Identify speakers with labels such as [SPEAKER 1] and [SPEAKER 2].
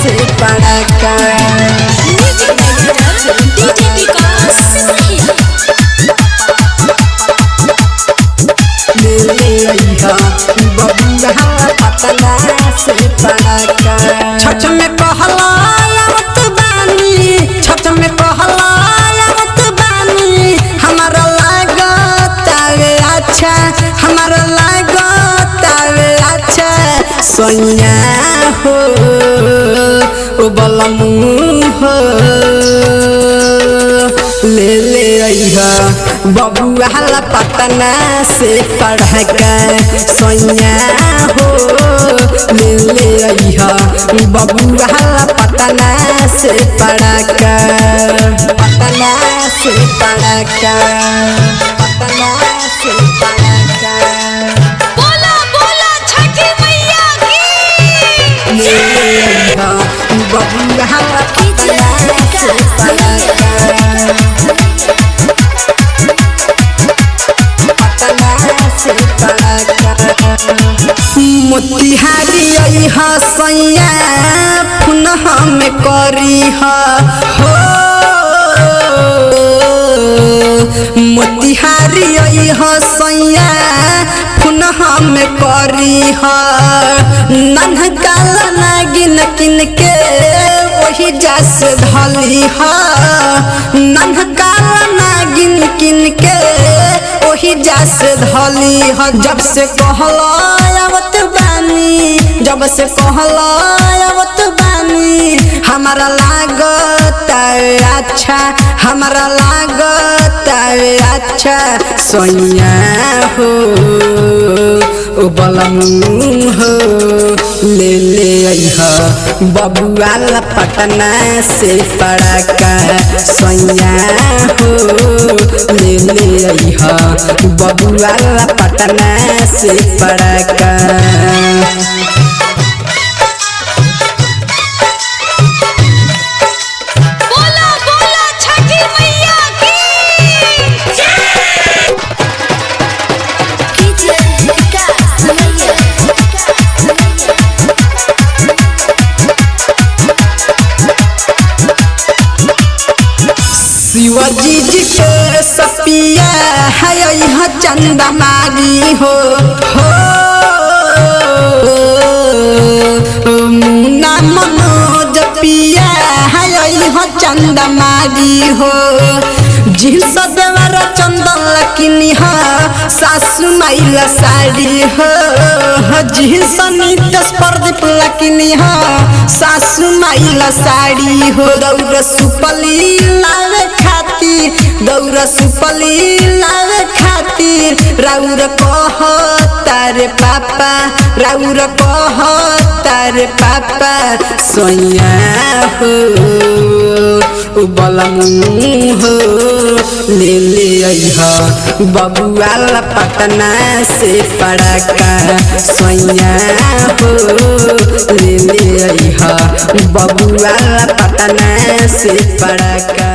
[SPEAKER 1] से पड़ाका ले ले अइहा बबुआ पटना से पड़ाका छठ में कहला आवत बानी छठ में कहला आवत बानी हमारा लागत आवे अच्छा हमारा लागत आवे अच्छा सोनिया हो ओ बलमू हो ले ले अइहा बबुआ पटना से पड़ाका सोनिया हो ले ले अइहा बबुआ पटना से पड़ाका पटना से पड़ाका पटना से पड़ाका
[SPEAKER 2] बोला बोला छठी मैया की
[SPEAKER 1] ले ले अइहा बबुआ पटना से पड़ाका मोतिहारी अइहा सैया पुनः में करी हो मोतिहारी अइहा सैया पुनः में करी हो नन्हकाल नागिन किन के वही जस धली हो नन्हकाल नागिन किन के वही जस धली हो जब से कहला आवत बानी जब से कहला आवत बानी हमारा लागत अच्छा हमारा लागत अच्छा सोनिया हो ओ बलमू हो ले ले अइहा बबुआ पटना से पड़ाका सोनिया हो ले ले अइहा बबुआ पटना से पड़ाका
[SPEAKER 2] बोला बोला छठी मैया की
[SPEAKER 1] शिवाजी जी के सपिया है यह चंदा मारी हो मुन्ना मनोज पिया है यह चंदा मारी हो जिन सदेवर चंदन लकिनी हो सासु माइला साड़ी हो जिन सनित प्रदीप लकिनी हो सासु माइला साड़ी हो दौड़ सुपली लावे खातिर दौड़ सुपली लावे खातिर राउर कह तारे पापा राउर कह तारे पापा सोनिया हो ओ बलमू हो ले ले अइहा बबुआ पटना से पड़ाका सोनिया हो ले ले अइहा बबुआ पटना से पड़ाका।